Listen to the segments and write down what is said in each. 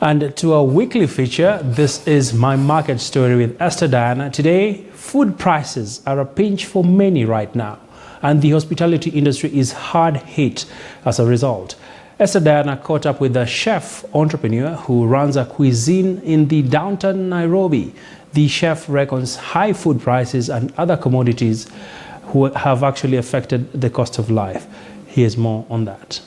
And to our weekly feature, this is My Market Story with Esther Diana. Today, food prices are a pinch for many right now, and the hospitality industry is hard hit as a result. Esther Diana caught up with a chef entrepreneur who runs a cuisine in the downtown Nairobi. The chef reckons high food prices and other commodities have actually affected the cost of life. Here's more on that.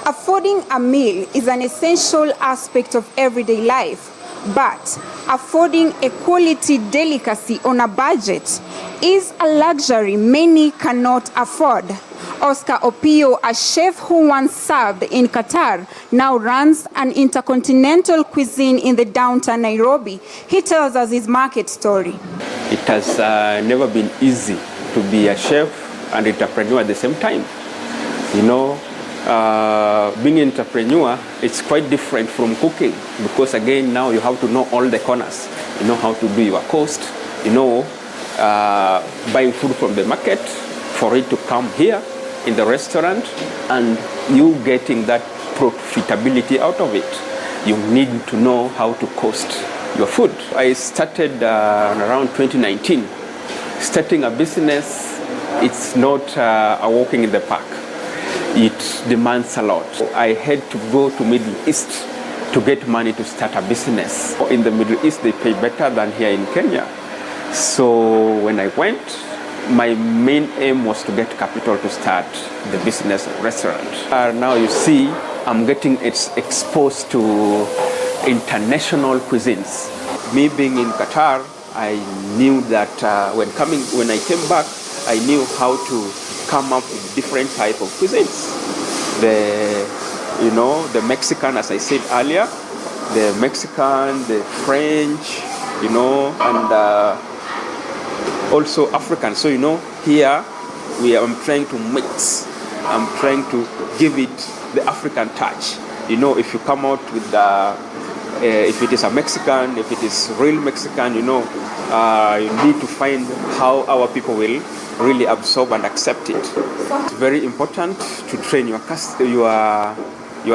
Affording a meal is an essential aspect of everyday life, but affording a quality delicacy on a budget is a luxury many cannot afford. Oscar Opio, a chef who once served in Qatar, now runs an Intercontinental cuisine in the downtown Nairobi. He tells us his market story. It has never been easy to be a chef and entrepreneur at the same time. You know, being an entrepreneur, it's quite different from cooking, because again, now you have to know all the corners. You know how to do your cost, you know, buying food from the market for it to come here in the restaurant, and you getting that profitability out of it. You need to know how to cost your food. I started around 2019. Starting a business, it's not a walking in the park. It demands a lot. I had to go to Middle East to get money to start a business. In the Middle East, they pay better than here in Kenya. So when I went, my main aim was to get capital to start the business restaurant. Now you see, I'm getting exposed to international cuisines. Me being in Qatar, I knew that when I came back, I knew how to come up with different type of cuisines. The Mexican, as I said earlier, the Mexican, the French, you know, and also African. So, you know, here I'm trying to mix. I'm trying to give it the African touch. You know, if you come out with if it is a Mexican, if it is real Mexican, you know, you need to find how our people will really absorb and accept it. It's very important to train your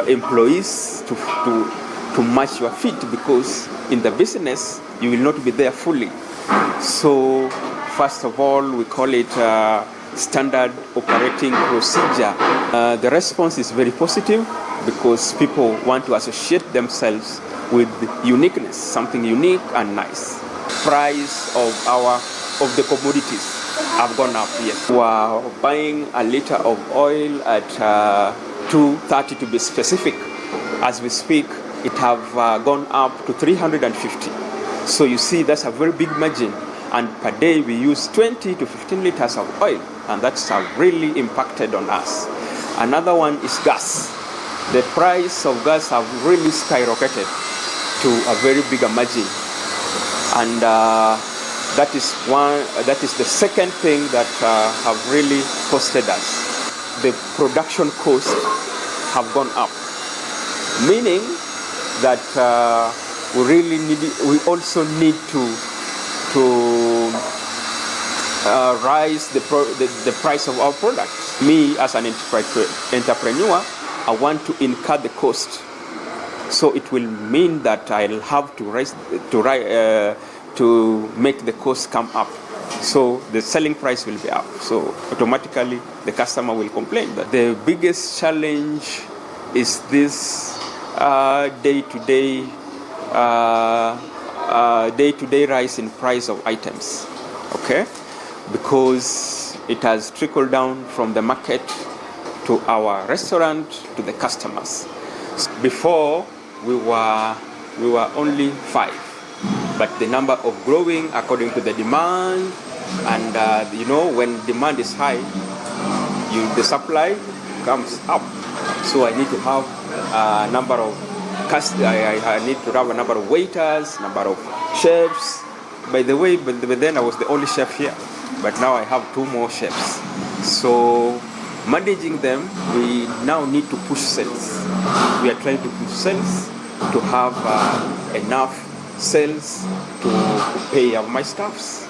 employees to match your feet, because in the business you will not be there fully. So first of all, we call it standard operating procedure. The response is very positive, because people want to associate themselves with uniqueness, something unique and nice. Price of the commodities have gone up, yes. We are buying a liter of oil at 230 to be specific. As we speak, it have gone up to 350. So you see, that's a very big margin. And per day we use 20 to 15 liters of oil, and that's really impacted on us. Another one is gas. The price of gas have really skyrocketed to a very big margin. And that is the second thing that have really costed us. The production costs have gone up, meaning that we also need to rise the price of our products. Me, as an entrepreneur, I want to incur the cost. So it will mean that I'll have to make the cost come up. So the selling price will be up. So automatically the customer will complain. But the biggest challenge is this day-to-day rise in price of items. Okay? Because it has trickled down from the market to our restaurant to the customers. Before we were only 5, but the number of growing according to the demand, and you know, when demand is high, the supply comes up. So I need to have a number of I need to have a number of waiters, number of chefs. By the way, but then I was the only chef here, but now I have 2 more chefs. So managing them, we now need to push sales. We are trying to push sales to have enough sales to pay my staffs.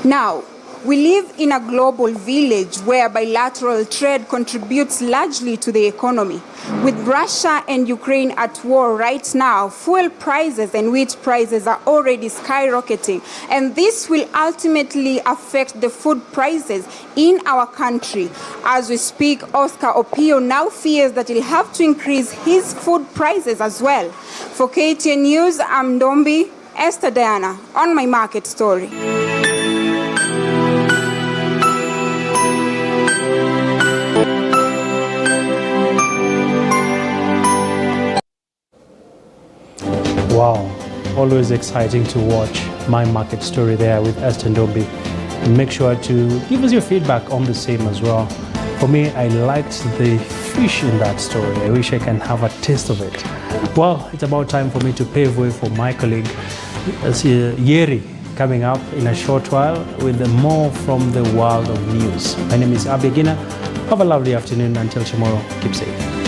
Now, we live in a global village where bilateral trade contributes largely to the economy. With Russia and Ukraine at war right now, fuel prices and wheat prices are already skyrocketing, and this will ultimately affect the food prices in our country. As we speak, Oscar Opio now fears that he'll have to increase his food prices as well. For KTN News, I'm Ndombi, Esther Diana, on my market story. Wow, always exciting to watch my market story there with Esther Ndombi. And make sure to give us your feedback on the same as well. For me, I liked the fish in that story. I wish I can have a taste of it. Well, it's about time for me to pave way for my colleague, Yeri, coming up in a short while with more from the world of news. My name is Abegina. Have a lovely afternoon. Until tomorrow, keep safe.